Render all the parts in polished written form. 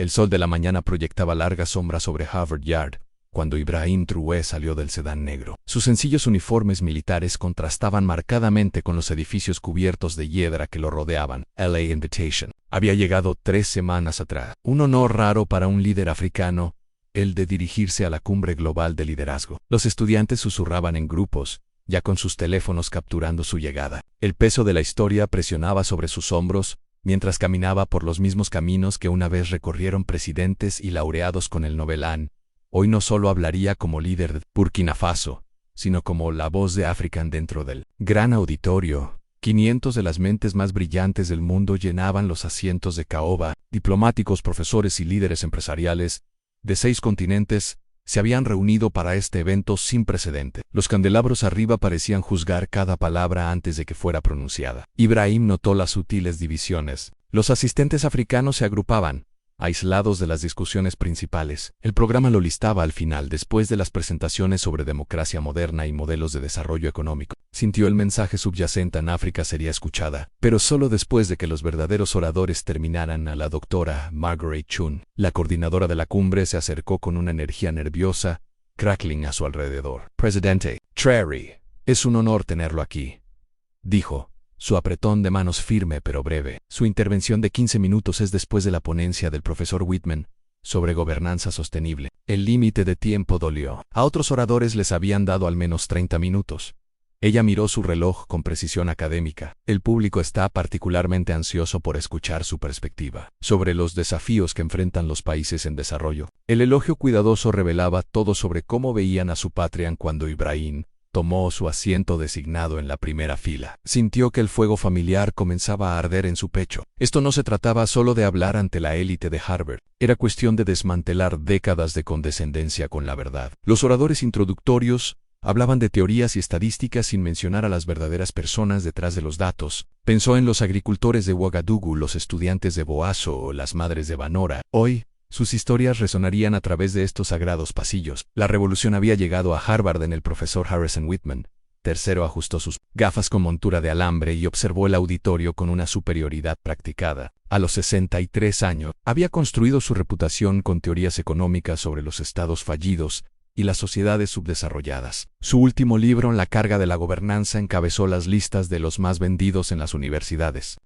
El sol de la mañana proyectaba largas sombras sobre Harvard Yard, cuando Ibrahim Traoré salió del sedán negro. Sus sencillos uniformes militares contrastaban marcadamente con los edificios cubiertos de hiedra que lo rodeaban. LA Invitation. Había llegado 3 semanas atrás. Un honor raro para un líder africano, el de dirigirse a la cumbre global de liderazgo. Los estudiantes susurraban en grupos, ya con sus teléfonos capturando su llegada. El peso de la historia presionaba sobre sus hombros, mientras caminaba por los mismos caminos que una vez recorrieron presidentes y laureados con el Nobel. Hoy no solo hablaría como líder de Burkina Faso, sino como la voz de African dentro del gran auditorio. 500 de las mentes más brillantes del mundo llenaban los asientos de caoba. Diplomáticos, profesores y líderes empresariales de 6 continentes se habían reunido para este evento sin precedente. Los candelabros arriba parecían juzgar cada palabra antes de que fuera pronunciada. Ibrahim notó las sutiles divisiones. Los asistentes africanos se agrupaban, aislados de las discusiones principales. El programa lo listaba al final, después de las presentaciones sobre democracia moderna y modelos de desarrollo económico. Sintió el mensaje subyacente en África sería escuchada, pero solo después de que los verdaderos oradores terminaran. A la doctora Margaret Chun, la coordinadora de la cumbre, se acercó con una energía nerviosa, crackling a su alrededor. Presidente Traoré, es un honor tenerlo aquí, dijo. Su apretón de manos firme pero breve. Su intervención de 15 minutos es después de la ponencia del profesor Whitman sobre gobernanza sostenible. El límite de tiempo dolió. A otros oradores les habían dado al menos 30 minutos. Ella miró su reloj con precisión académica. El público está particularmente ansioso por escuchar su perspectiva sobre los desafíos que enfrentan los países en desarrollo. El elogio cuidadoso revelaba todo sobre cómo veían a su patria cuando Ibrahim tomó su asiento designado en la primera fila. Sintió que el fuego familiar comenzaba a arder en su pecho. Esto no se trataba solo de hablar ante la élite de Harvard. Era cuestión de desmantelar décadas de condescendencia con la verdad. Los oradores introductorios hablaban de teorías y estadísticas sin mencionar a las verdaderas personas detrás de los datos. Pensó en los agricultores de Ouagadougou, los estudiantes de Boaso o las madres de Banora. Hoy, sus historias resonarían a través de estos sagrados pasillos. La revolución había llegado a Harvard en el profesor Harrison Whitman. Tercero ajustó sus gafas con montura de alambre y observó el auditorio con una superioridad practicada. A los 63 años, había construido su reputación con teorías económicas sobre los estados fallidos y las sociedades subdesarrolladas. Su último libro, La carga de la gobernanza, encabezó las listas de los más vendidos en las universidades.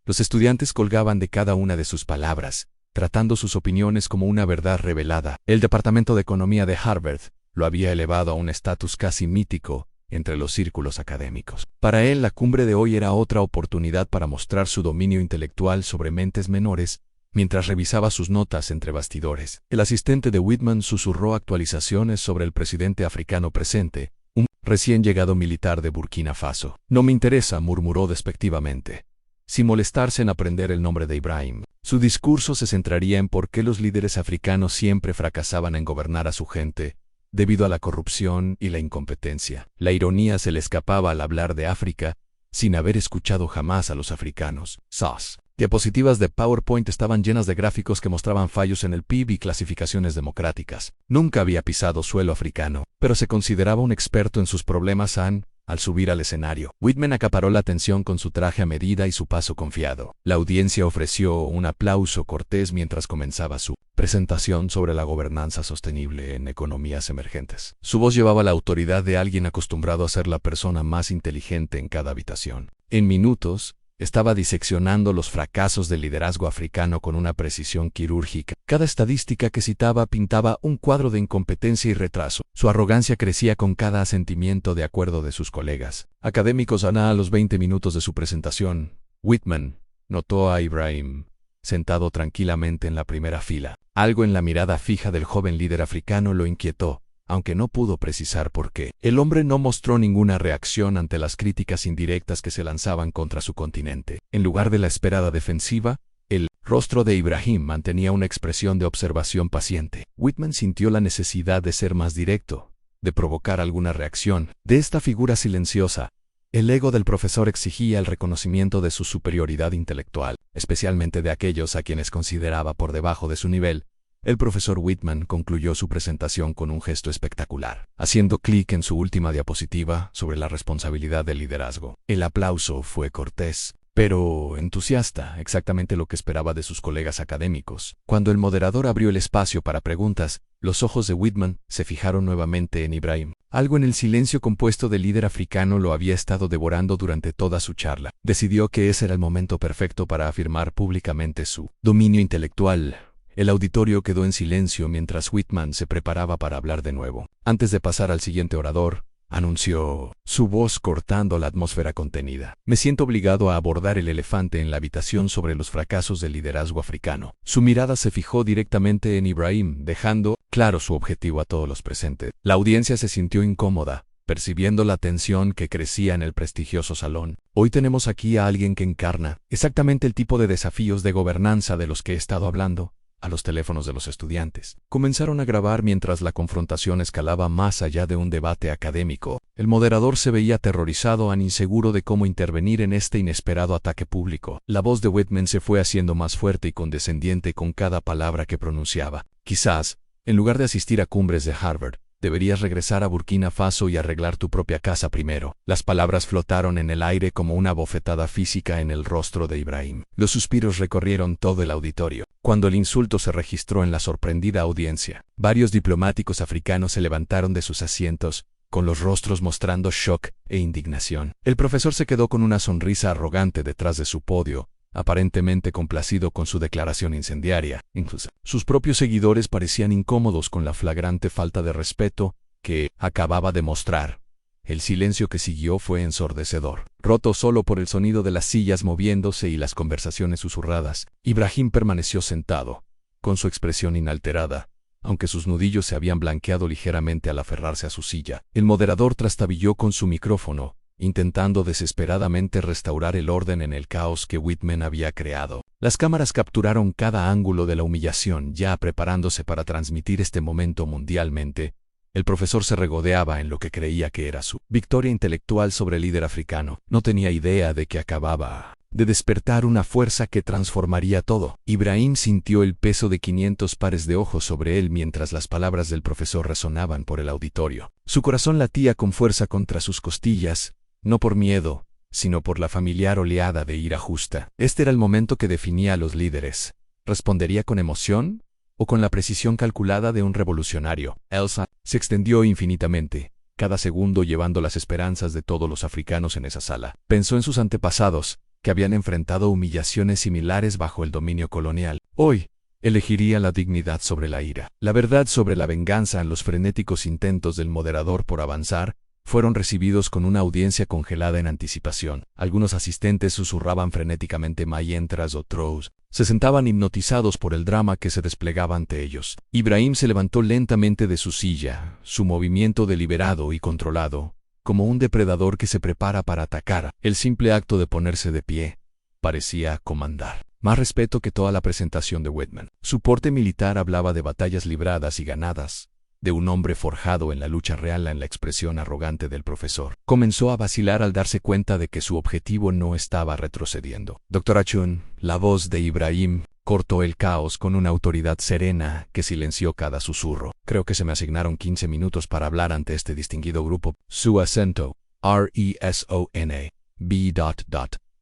Los estudiantes colgaban de cada una de sus palabras, tratando sus opiniones como una verdad revelada. El Departamento de Economía de Harvard lo había elevado a un estatus casi mítico entre los círculos académicos. Para él, la cumbre de hoy era otra oportunidad para mostrar su dominio intelectual sobre mentes menores, mientras revisaba sus notas entre bastidores. El asistente de Whitman susurró actualizaciones sobre el presidente africano presente, un recién llegado militar de Burkina Faso. No me interesa, murmuró despectivamente, sin molestarse en aprender el nombre de Ibrahim. Su discurso se centraría en por qué los líderes africanos siempre fracasaban en gobernar a su gente, debido a la corrupción y la incompetencia. La ironía se le escapaba al hablar de África, sin haber escuchado jamás a los africanos. Sus diapositivas de PowerPoint estaban llenas de gráficos que mostraban fallos en el PIB y clasificaciones democráticas. Nunca había pisado suelo africano, pero se consideraba un experto en sus problemas al subir al escenario. Whitman acaparó la atención con su traje a medida y su paso confiado. La audiencia ofreció un aplauso cortés mientras comenzaba su presentación sobre la gobernanza sostenible en economías emergentes. Su voz llevaba la autoridad de alguien acostumbrado a ser la persona más inteligente en cada habitación. En minutos, estaba diseccionando los fracasos del liderazgo africano con una precisión quirúrgica. Cada estadística que citaba pintaba un cuadro de incompetencia y retraso. Su arrogancia crecía con cada asentimiento de acuerdo de sus colegas académicos. A los 20 minutos de su presentación, Whitman notó a Ibrahim sentado tranquilamente en la primera fila. Algo en la mirada fija del joven líder africano lo inquietó, aunque no pudo precisar por qué. El hombre no mostró ninguna reacción ante las críticas indirectas que se lanzaban contra su continente. En lugar de la esperada defensiva, el rostro de Ibrahim mantenía una expresión de observación paciente. Whitman sintió la necesidad de ser más directo, de provocar alguna reacción. De esta figura silenciosa, el ego del profesor exigía el reconocimiento de su superioridad intelectual, especialmente de aquellos a quienes consideraba por debajo de su nivel. El profesor Whitman concluyó su presentación con un gesto espectacular, haciendo clic en su última diapositiva sobre la responsabilidad del liderazgo. El aplauso fue cortés, pero entusiasta, exactamente lo que esperaba de sus colegas académicos. Cuando el moderador abrió el espacio para preguntas, los ojos de Whitman se fijaron nuevamente en Ibrahim. Algo en el silencio compuesto del líder africano lo había estado devorando durante toda su charla. Decidió que ese era el momento perfecto para afirmar públicamente su dominio intelectual. El auditorio quedó en silencio mientras Whitman se preparaba para hablar de nuevo. Antes de pasar al siguiente orador, anunció, su voz cortando la atmósfera contenida. Me siento obligado a abordar el elefante en la habitación sobre los fracasos del liderazgo africano. Su mirada se fijó directamente en Ibrahim, dejando claro su objetivo a todos los presentes. La audiencia se sintió incómoda, percibiendo la tensión que crecía en el prestigioso salón. Hoy tenemos aquí a alguien que encarna exactamente el tipo de desafíos de gobernanza de los que he estado hablando. A los teléfonos de los estudiantes comenzaron a grabar mientras la confrontación escalaba más allá de un debate académico. El moderador se veía aterrorizado, inseguro de cómo intervenir en este inesperado ataque público. La voz de Whitman se fue haciendo más fuerte y condescendiente con cada palabra que pronunciaba. Quizás, en lugar de asistir a cumbres de Harvard, deberías regresar a Burkina Faso y arreglar tu propia casa primero. Las palabras flotaron en el aire como una bofetada física en el rostro de Ibrahim. Los suspiros recorrieron todo el auditorio. Cuando el insulto se registró en la sorprendida audiencia, varios diplomáticos africanos se levantaron de sus asientos, con los rostros mostrando shock e indignación. El profesor se quedó con una sonrisa arrogante detrás de su podio, aparentemente complacido con su declaración incendiaria. Incluso sus propios seguidores parecían incómodos con la flagrante falta de respeto que acababa de mostrar. El silencio que siguió fue ensordecedor, roto solo por el sonido de las sillas moviéndose y las conversaciones susurradas. Ibrahim permaneció sentado, con su expresión inalterada, aunque sus nudillos se habían blanqueado ligeramente al aferrarse a su silla. El moderador trastabilló con su micrófono, intentando desesperadamente restaurar el orden en el caos que Whitman había creado. Las cámaras capturaron cada ángulo de la humillación, ya preparándose para transmitir este momento mundialmente. El profesor se regodeaba en lo que creía que era su victoria intelectual sobre el líder africano. No tenía idea de que acababa de despertar una fuerza que transformaría todo. Ibrahim sintió el peso de 500 pares de ojos sobre él mientras las palabras del profesor resonaban por el auditorio. Su corazón latía con fuerza contra sus costillas, no por miedo, sino por la familiar oleada de ira justa. Este era el momento que definía a los líderes. ¿Respondería con emoción o con la precisión calculada de un revolucionario? Elsa se extendió infinitamente, cada segundo llevando las esperanzas de todos los africanos en esa sala. Pensó en sus antepasados, que habían enfrentado humillaciones similares bajo el dominio colonial. Hoy, elegiría la dignidad sobre la ira. La verdad sobre la venganza en los frenéticos intentos del moderador por avanzar fueron recibidos con una audiencia congelada en anticipación. Algunos asistentes susurraban frenéticamente mientras otros se sentaban hipnotizados por el drama que se desplegaba ante ellos. Ibrahim se levantó lentamente de su silla, su movimiento deliberado y controlado, como un depredador que se prepara para atacar. El simple acto de ponerse de pie parecía comandar. Más respeto que toda la presentación de Whitman. Su porte militar hablaba de batallas libradas y ganadas, de un hombre forjado en la lucha real. En la expresión arrogante del profesor comenzó a vacilar al darse cuenta de que su objetivo no estaba retrocediendo. Dr. Achun, la voz de Ibrahim, cortó el caos con una autoridad serena que silenció cada susurro. Creo que se me asignaron 15 minutos para hablar ante este distinguido grupo. Su acento, R-E-S-O-N-A, B.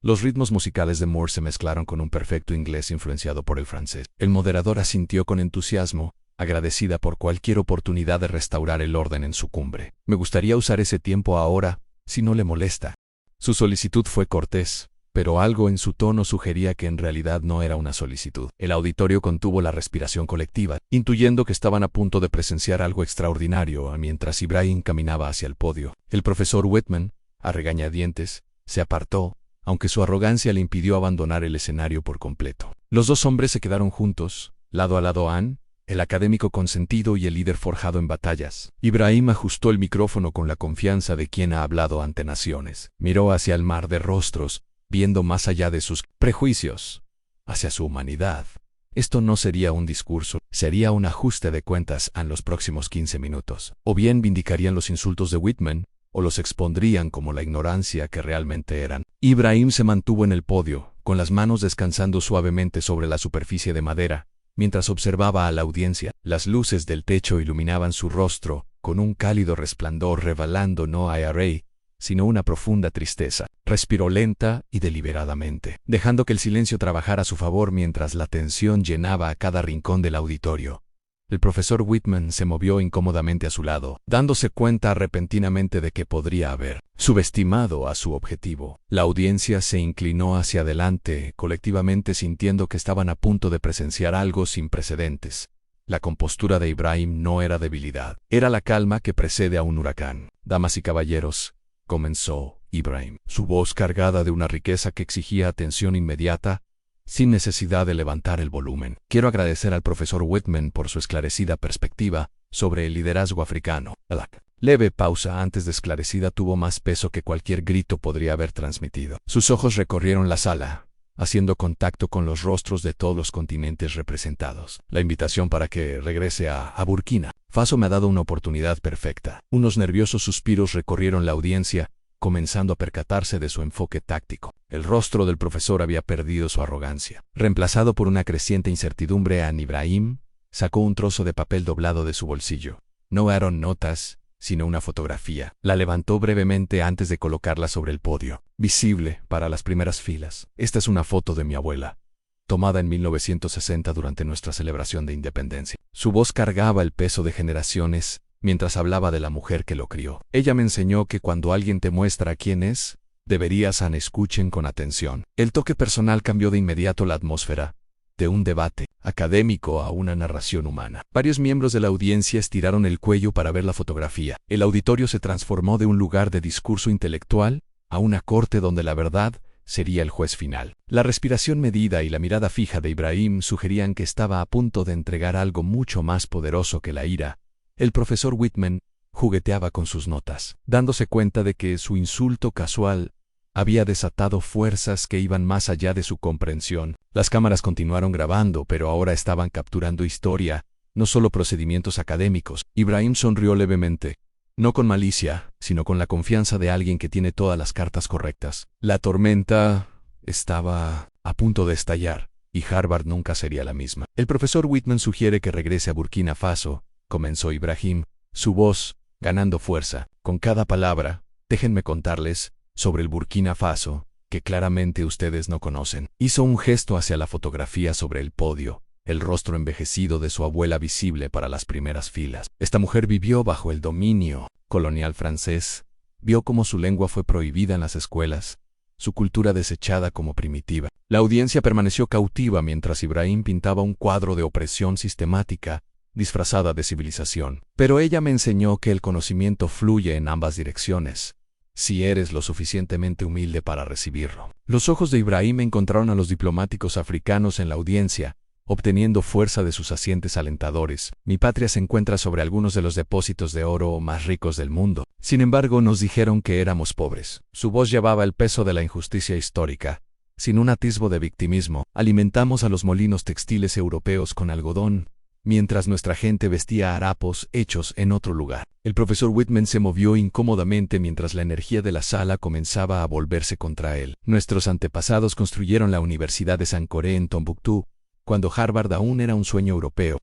Los ritmos musicales de Moore se mezclaron con un perfecto inglés influenciado por el francés. El moderador asintió con entusiasmo, agradecida por cualquier oportunidad de restaurar el orden en su cumbre. Me gustaría usar ese tiempo ahora, si no le molesta. Su solicitud fue cortés, pero algo en su tono sugería que en realidad no era una solicitud. El auditorio contuvo la respiración colectiva, intuyendo que estaban a punto de presenciar algo extraordinario mientras Ibrahim caminaba hacia el podio. El profesor Whitman, a regañadientes, se apartó, aunque su arrogancia le impidió abandonar el escenario por completo. Los dos hombres se quedaron juntos, lado a lado. El académico consentido y el líder forjado en batallas. Ibrahim ajustó el micrófono con la confianza de quien ha hablado ante naciones. Miró hacia el mar de rostros, viendo más allá de sus prejuicios, hacia su humanidad. Esto no sería un discurso, sería un ajuste de cuentas en los próximos 15 minutos. O bien vindicarían los insultos de Whitman, o los expondrían como la ignorancia que realmente eran. Ibrahim se mantuvo en el podio, con las manos descansando suavemente sobre la superficie de madera. Mientras observaba a la audiencia, las luces del techo iluminaban su rostro, con un cálido resplandor revelando no IRA, sino una profunda tristeza. Respiró lenta y deliberadamente, dejando que el silencio trabajara a su favor mientras la tensión llenaba a cada rincón del auditorio. El profesor Whitman se movió incómodamente a su lado, dándose cuenta repentinamente de que podría haber subestimado a su objetivo. La audiencia se inclinó hacia adelante, colectivamente sintiendo que estaban a punto de presenciar algo sin precedentes. La compostura de Ibrahim no era debilidad, era la calma que precede a un huracán. Damas y caballeros, comenzó Ibrahim, su voz cargada de una riqueza que exigía atención inmediata, sin necesidad de levantar el volumen. Quiero agradecer al profesor Whitman por su esclarecida perspectiva sobre el liderazgo africano. La leve pausa antes de esclarecida tuvo más peso que cualquier grito podría haber transmitido. Sus ojos recorrieron la sala, haciendo contacto con los rostros de todos los continentes representados. La invitación para que regrese a Burkina Faso me ha dado una oportunidad perfecta. Unos nerviosos suspiros recorrieron la audiencia, comenzando a percatarse de su enfoque táctico. El rostro del profesor había perdido su arrogancia. Reemplazado por una creciente incertidumbre, Ibrahim sacó un trozo de papel doblado de su bolsillo. No eran notas, sino una fotografía. La levantó brevemente antes de colocarla sobre el podio, visible para las primeras filas. Esta es una foto de mi abuela, tomada en 1960 durante nuestra celebración de independencia. Su voz cargaba el peso de generaciones, mientras hablaba de la mujer que lo crió. Ella me enseñó que cuando alguien te muestra quién es, deberías escuchen con atención. El toque personal cambió de inmediato la atmósfera, de un debate académico a una narración humana. Varios miembros de la audiencia estiraron el cuello para ver la fotografía. El auditorio se transformó de un lugar de discurso intelectual a una corte donde la verdad sería el juez final. La respiración medida y la mirada fija de Ibrahim sugerían que estaba a punto de entregar algo mucho más poderoso que la ira. El profesor Whitman jugueteaba con sus notas, dándose cuenta de que su insulto casual había desatado fuerzas que iban más allá de su comprensión. Las cámaras continuaron grabando, pero ahora estaban capturando historia, no solo procedimientos académicos. Ibrahim sonrió levemente, no con malicia, sino con la confianza de alguien que tiene todas las cartas correctas. La tormenta estaba a punto de estallar, y Harvard nunca sería la misma. El profesor Whitman sugiere que regrese a Burkina Faso, comenzó Ibrahim, su voz ganando fuerza. Con cada palabra, déjenme contarles sobre el Burkina Faso, que claramente ustedes no conocen. Hizo un gesto hacia la fotografía sobre el podio, el rostro envejecido de su abuela visible para las primeras filas. Esta mujer vivió bajo el dominio colonial francés, vio cómo su lengua fue prohibida en las escuelas, su cultura desechada como primitiva. La audiencia permaneció cautiva mientras Ibrahim pintaba un cuadro de opresión sistemática, disfrazada de civilización. Pero ella me enseñó que el conocimiento fluye en ambas direcciones, si eres lo suficientemente humilde para recibirlo. Los ojos de Ibrahim encontraron a los diplomáticos africanos en la audiencia, obteniendo fuerza de sus asientes alentadores. Mi patria se encuentra sobre algunos de los depósitos de oro más ricos del mundo. Sin embargo, nos dijeron que éramos pobres. Su voz llevaba el peso de la injusticia histórica. Sin un atisbo de victimismo, alimentamos a los molinos textiles europeos con algodón, mientras nuestra gente vestía harapos hechos en otro lugar. El profesor Whitman se movió incómodamente mientras la energía de la sala comenzaba a volverse contra él. Nuestros antepasados construyeron la Universidad de Sankoré en Tombuctú, cuando Harvard aún era un sueño europeo.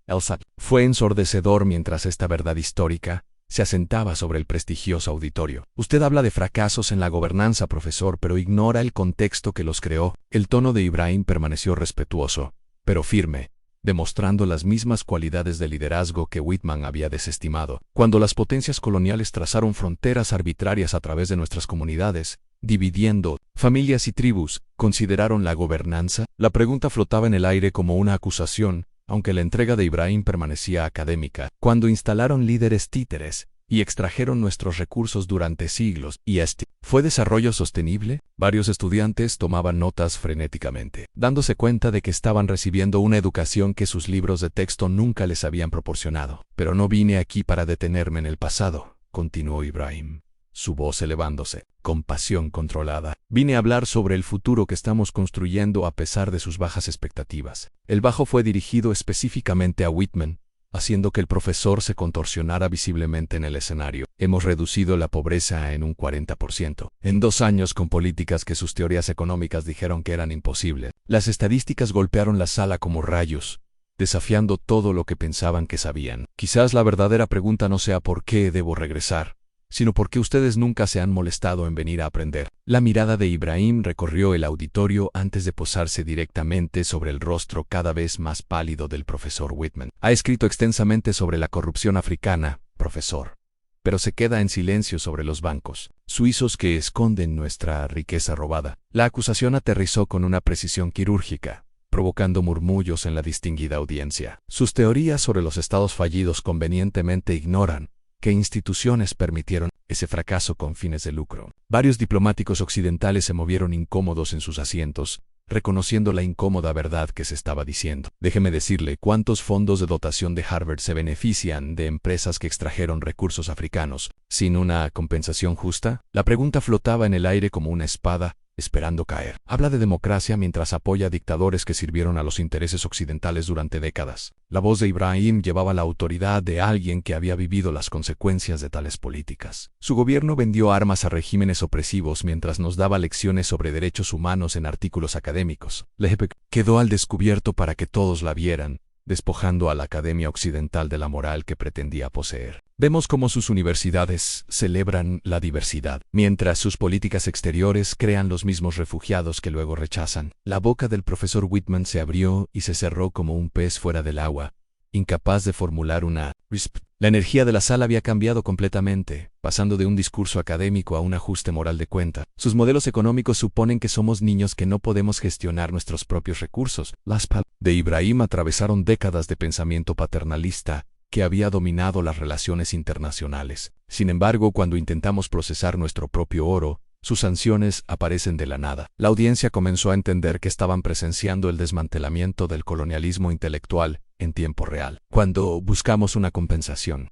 Fue ensordecedor mientras esta verdad histórica se asentaba sobre el prestigioso auditorio. Usted habla de fracasos en la gobernanza, profesor, pero ignora el contexto que los creó. El tono de Ibrahim permaneció respetuoso, pero firme, demostrando las mismas cualidades de liderazgo que Whitman había desestimado. Cuando las potencias coloniales trazaron fronteras arbitrarias a través de nuestras comunidades, dividiendo familias y tribus, ¿consideraron la gobernanza? La pregunta flotaba en el aire como una acusación, aunque la entrega de Ibrahim permanecía académica. Cuando instalaron líderes títeres y extrajeron nuestros recursos durante siglos, ¿y fue desarrollo sostenible? Varios estudiantes tomaban notas frenéticamente, dándose cuenta de que estaban recibiendo una educación que sus libros de texto nunca les habían proporcionado. Pero no vine aquí para detenerme en el pasado, continuó Ibrahim, su voz elevándose, con pasión controlada. Vine a hablar sobre el futuro que estamos construyendo a pesar de sus bajas expectativas. El bajo fue dirigido específicamente a Whitman, haciendo que el profesor se contorsionara visiblemente en el escenario. Hemos reducido la pobreza en un 40%. En 2 años con políticas que sus teorías económicas dijeron que eran imposibles. Las estadísticas golpearon la sala como rayos, desafiando todo lo que pensaban que sabían. Quizás la verdadera pregunta no sea por qué debo regresar, sino porque ustedes nunca se han molestado en venir a aprender. La mirada de Ibrahim recorrió el auditorio antes de posarse directamente sobre el rostro cada vez más pálido del profesor Whitman. Ha escrito extensamente sobre la corrupción africana, profesor, pero se queda en silencio sobre los bancos suizos que esconden nuestra riqueza robada. La acusación aterrizó con una precisión quirúrgica, provocando murmullos en la distinguida audiencia. Sus teorías sobre los estados fallidos convenientemente ignoran qué instituciones permitieron ese fracaso con fines de lucro. Varios diplomáticos occidentales se movieron incómodos en sus asientos, reconociendo la incómoda verdad que se estaba diciendo. Déjeme decirle cuántos fondos de dotación de Harvard se benefician de empresas que extrajeron recursos africanos sin una compensación justa. La pregunta flotaba en el aire como una espada, esperando caer. Habla de democracia mientras apoya a dictadores que sirvieron a los intereses occidentales durante décadas. La voz de Ibrahim llevaba la autoridad de alguien que había vivido las consecuencias de tales políticas. Su gobierno vendió armas a regímenes opresivos mientras nos daba lecciones sobre derechos humanos en artículos académicos. La JEP quedó al descubierto para que todos la vieran, despojando a la Academia Occidental de la moral que pretendía poseer. Vemos cómo sus universidades celebran la diversidad, mientras sus políticas exteriores crean los mismos refugiados que luego rechazan. La boca del profesor Whitman se abrió y se cerró como un pez fuera del agua, incapaz de formular una respuesta. La energía de la sala había cambiado completamente, pasando de un discurso académico a un ajuste moral de cuenta. Sus modelos económicos suponen que somos niños que no podemos gestionar nuestros propios recursos. Las palabras de Ibrahim atravesaron décadas de pensamiento paternalista que había dominado las relaciones internacionales. Sin embargo, cuando intentamos procesar nuestro propio oro, sus sanciones aparecen de la nada. La audiencia comenzó a entender que estaban presenciando el desmantelamiento del colonialismo intelectual en tiempo real. Cuando buscamos una compensación,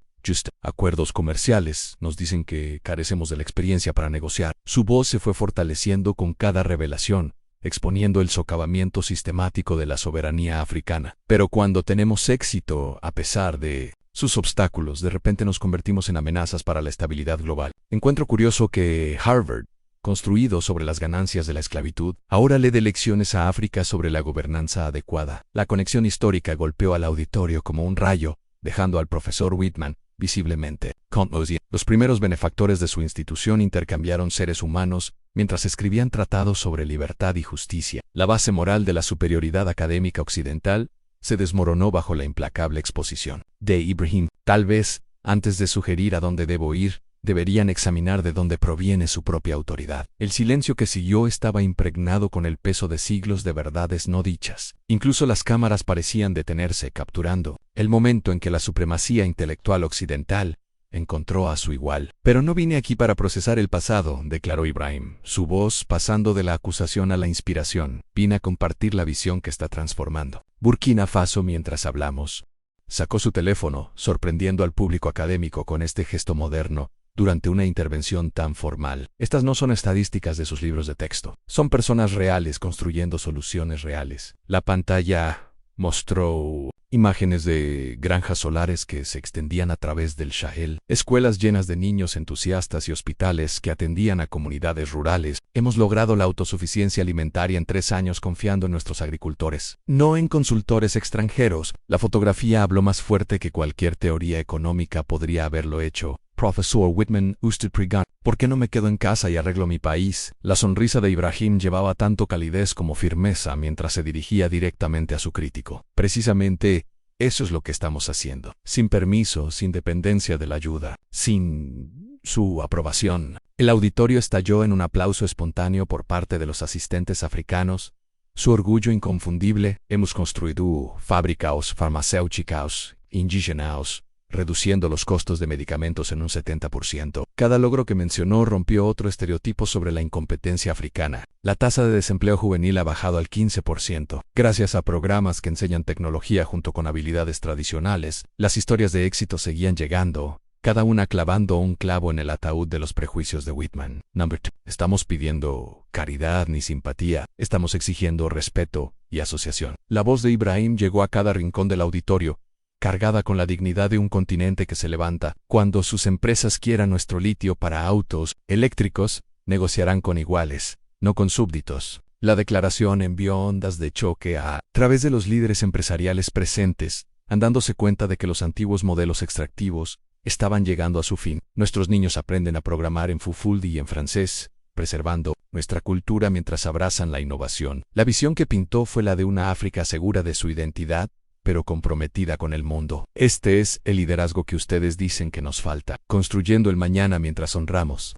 acuerdos comerciales, nos dicen que carecemos de la experiencia para negociar. Su voz se fue fortaleciendo con cada revelación, exponiendo el socavamiento sistemático de la soberanía africana. Pero cuando tenemos éxito, a pesar de sus obstáculos, de repente nos convertimos en amenazas para la estabilidad global. Encuentro curioso que Harvard, construido sobre las ganancias de la esclavitud, ahora le dé lecciones a África sobre la gobernanza adecuada. La conexión histórica golpeó al auditorio como un rayo, dejando al profesor Whitman visiblemente conmovido. Los primeros benefactores de su institución intercambiaron seres humanos mientras escribían tratados sobre libertad y justicia. La base moral de la superioridad académica occidental se desmoronó bajo la implacable exposición de Ibrahim. Tal vez, antes de sugerir a dónde debo ir, deberían examinar de dónde proviene su propia autoridad. El silencio que siguió estaba impregnado con el peso de siglos de verdades no dichas. Incluso las cámaras parecían detenerse, capturando el momento en que la supremacía intelectual occidental encontró a su igual. Pero no vine aquí para procesar el pasado, declaró Ibrahim, su voz pasando de la acusación a la inspiración. Vine a compartir la visión que está transformando Burkina Faso mientras hablamos. Sacó su teléfono, sorprendiendo al público académico con este gesto moderno, durante una intervención tan formal. Estas no son estadísticas de sus libros de texto. Son personas reales construyendo soluciones reales. La pantalla mostró imágenes de granjas solares que se extendían a través del Sahel, escuelas llenas de niños entusiastas y hospitales que atendían a comunidades rurales. Hemos logrado la autosuficiencia alimentaria en 3 años confiando en nuestros agricultores, no en consultores extranjeros. La fotografía habló más fuerte que cualquier teoría económica podría haberlo hecho. Profesor Whitman, usted pregunta, ¿por qué no me quedo en casa y arreglo mi país? La sonrisa de Ibrahim llevaba tanto calidez como firmeza mientras se dirigía directamente a su crítico. Precisamente, eso es lo que estamos haciendo. Sin permiso, sin dependencia de la ayuda, sin su aprobación. El auditorio estalló en un aplauso espontáneo por parte de los asistentes africanos. Su orgullo inconfundible: hemos construido fábricas farmacéuticas indígenas, reduciendo los costos de medicamentos en un 70%. Cada logro que mencionó rompió otro estereotipo sobre la incompetencia africana. La tasa de desempleo juvenil ha bajado al 15%. Gracias a programas que enseñan tecnología junto con habilidades tradicionales, las historias de éxito seguían llegando, cada una clavando un clavo en el ataúd de los prejuicios de Whitman. Number 2. Estamos pidiendo caridad ni simpatía, estamos exigiendo respeto y asociación. La voz de Ibrahim llegó a cada rincón del auditorio, cargada con la dignidad de un continente que se levanta. Cuando sus empresas quieran nuestro litio para autos eléctricos, negociarán con iguales, no con súbditos. La declaración envió ondas de choque a través de los líderes empresariales presentes, dándose cuenta de que los antiguos modelos extractivos estaban llegando a su fin. Nuestros niños aprenden a programar en Fufuldi y en francés, preservando nuestra cultura mientras abrazan la innovación. La visión que pintó fue la de una África segura de su identidad, pero comprometida con el mundo. Este es el liderazgo que ustedes dicen que nos falta, construyendo el mañana mientras honramos.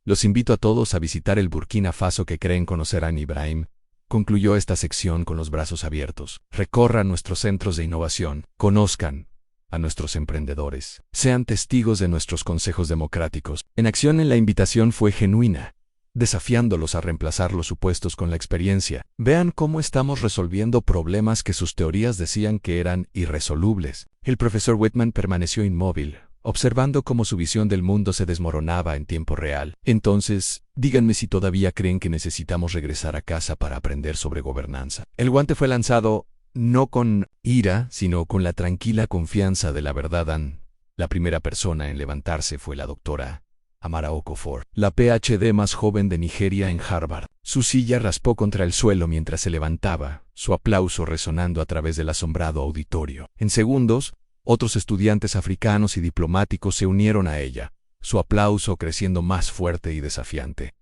Los invito a todos a visitar el Burkina Faso que creen conocerán Ibrahim. Concluyó esta sección con los brazos abiertos. Recorran nuestros centros de innovación, conozcan a nuestros emprendedores, sean testigos de nuestros consejos democráticos. En acción la invitación fue genuina, desafiándolos a reemplazar los supuestos con la experiencia. Vean cómo estamos resolviendo problemas que sus teorías decían que eran irresolubles. El profesor Whitman permaneció inmóvil, observando cómo su visión del mundo se desmoronaba en tiempo real. Entonces, díganme si todavía creen que necesitamos regresar a casa para aprender sobre gobernanza. El guante fue lanzado no con ira, sino con la tranquila confianza de la verdad. La primera persona en levantarse fue la doctora Amara Okafor, la PhD más joven de Nigeria en Harvard. Su silla raspó contra el suelo mientras se levantaba, su aplauso resonando a través del asombrado auditorio. En segundos, otros estudiantes africanos y diplomáticos se unieron a ella, su aplauso creciendo más fuerte y desafiante.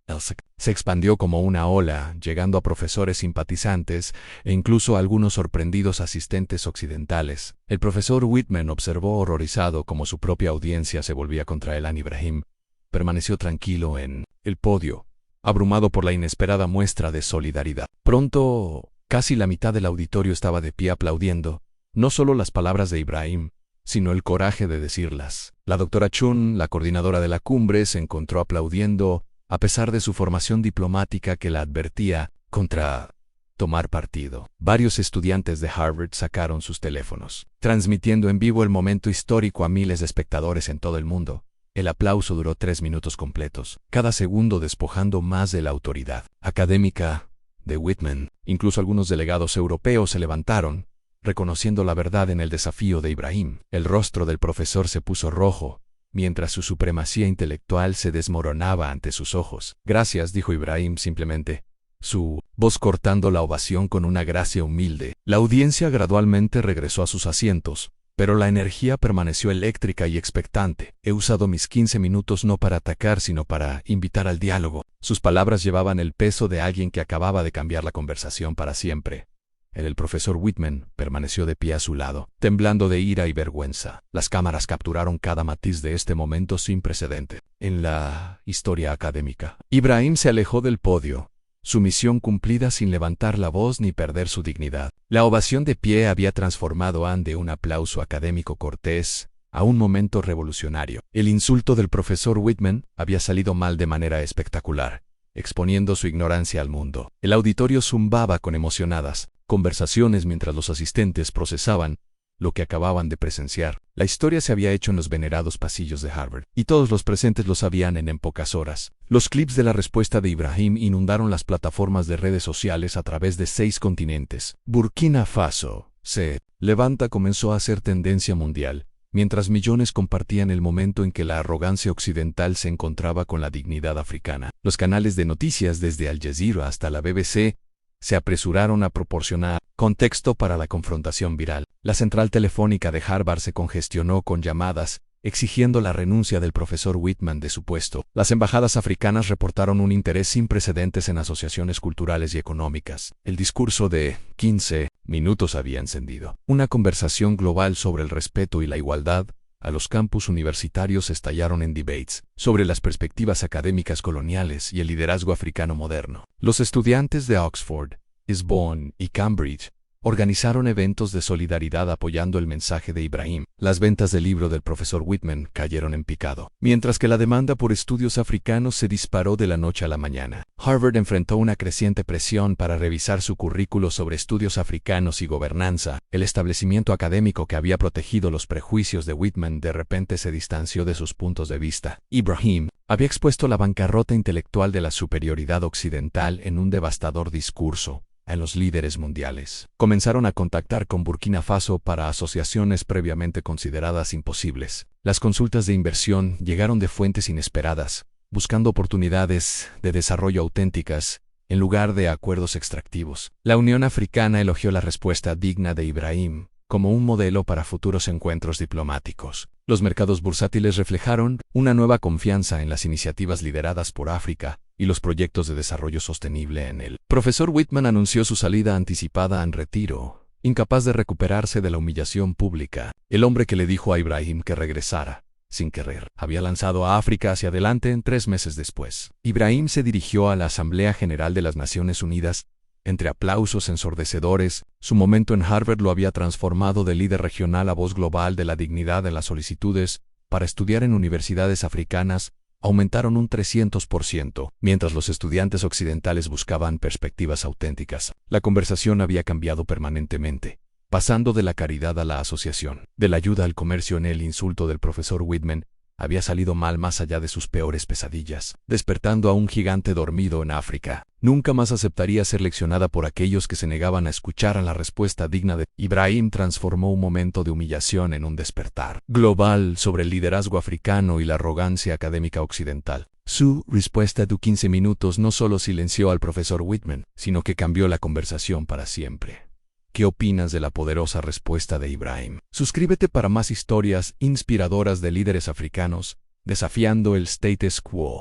Se expandió como una ola, llegando a profesores simpatizantes e incluso a algunos sorprendidos asistentes occidentales. El profesor Whitman observó horrorizado cómo su propia audiencia se volvía contra él. Ibrahim permaneció tranquilo en el podio, abrumado por la inesperada muestra de solidaridad. Pronto, casi la mitad del auditorio estaba de pie aplaudiendo, no solo las palabras de Ibrahim, sino el coraje de decirlas. La doctora Chun, la coordinadora de la cumbre, se encontró aplaudiendo, a pesar de su formación diplomática que la advertía contra tomar partido. Varios estudiantes de Harvard sacaron sus teléfonos, transmitiendo en vivo el momento histórico a miles de espectadores en todo el mundo. El aplauso duró 3 minutos completos, cada segundo despojando más de la autoridad académica de Whitman. Incluso algunos delegados europeos se levantaron, reconociendo la verdad en el desafío de Ibrahim. El rostro del profesor se puso rojo, mientras su supremacía intelectual se desmoronaba ante sus ojos. Gracias, dijo Ibrahim simplemente, su voz cortando la ovación con una gracia humilde. La audiencia gradualmente regresó a sus asientos, pero la energía permaneció eléctrica y expectante. He usado mis 15 minutos no para atacar, sino para invitar al diálogo. Sus palabras llevaban el peso de alguien que acababa de cambiar la conversación para siempre. El profesor Whitman permaneció de pie a su lado, temblando de ira y vergüenza. Las cámaras capturaron cada matiz de este momento sin precedente en la historia académica. Ibrahim se alejó del podio, su misión cumplida sin levantar la voz ni perder su dignidad. La ovación de pie había transformado de un aplauso académico cortés a un momento revolucionario. El insulto del profesor Whitman había salido mal de manera espectacular, exponiendo su ignorancia al mundo. El auditorio zumbaba con emocionadas conversaciones mientras los asistentes procesaban lo que acababan de presenciar. La historia se había hecho en los venerados pasillos de Harvard, y todos los presentes lo sabían en pocas horas. Los clips de la respuesta de Ibrahim inundaron las plataformas de redes sociales a través de 6 continentes. Burkina Faso se levanta comenzó a ser tendencia mundial, mientras millones compartían el momento en que la arrogancia occidental se encontraba con la dignidad africana. Los canales de noticias desde Al Jazeera hasta la BBC se apresuraron a proporcionar contexto para la confrontación viral. La central telefónica de Harvard se congestionó con llamadas, exigiendo la renuncia del profesor Whitman de su puesto. Las embajadas africanas reportaron un interés sin precedentes en asociaciones culturales y económicas. El discurso de 15 minutos había encendido una conversación global sobre el respeto y la igualdad. A los campus universitarios estallaron en debates sobre las perspectivas académicas coloniales y el liderazgo africano moderno. Los estudiantes de Oxford, Sorbonne y Cambridge organizaron eventos de solidaridad apoyando el mensaje de Ibrahim. Las ventas del libro del profesor Whitman cayeron en picado, mientras que la demanda por estudios africanos se disparó de la noche a la mañana. Harvard enfrentó una creciente presión para revisar su currículo sobre estudios africanos y gobernanza. El establecimiento académico que había protegido los prejuicios de Whitman de repente se distanció de sus puntos de vista. Ibrahim había expuesto la bancarrota intelectual de la superioridad occidental en un devastador discurso en los líderes mundiales. Comenzaron a contactar con Burkina Faso para asociaciones previamente consideradas imposibles. Las consultas de inversión llegaron de fuentes inesperadas, buscando oportunidades de desarrollo auténticas en lugar de acuerdos extractivos. La Unión Africana elogió la respuesta digna de Ibrahim, como un modelo para futuros encuentros diplomáticos. Los mercados bursátiles reflejaron una nueva confianza en las iniciativas lideradas por África y los proyectos de desarrollo sostenible en él. Profesor Whitman anunció su salida anticipada en retiro, incapaz de recuperarse de la humillación pública. El hombre que le dijo a Ibrahim que regresara, sin querer, había lanzado a África hacia adelante 3 meses después. Ibrahim se dirigió a la Asamblea General de las Naciones Unidas. Entre aplausos ensordecedores, su momento en Harvard lo había transformado de líder regional a voz global de la dignidad en las solicitudes para estudiar en universidades africanas aumentaron un 300%, mientras los estudiantes occidentales buscaban perspectivas auténticas. La conversación había cambiado permanentemente, pasando de la caridad a la asociación, de la ayuda al comercio. En el insulto del profesor Whitman había salido mal más allá de sus peores pesadillas, despertando a un gigante dormido en África. Nunca más aceptaría ser leccionada por aquellos que se negaban a escuchar a la respuesta digna de Ibrahim. Transformó un momento de humillación en un despertar global sobre el liderazgo africano y la arrogancia académica occidental. Su respuesta de 15 minutos no solo silenció al profesor Whitman, sino que cambió la conversación para siempre. ¿Qué opinas de la poderosa respuesta de Ibrahim? Suscríbete para más historias inspiradoras de líderes africanos desafiando el status quo.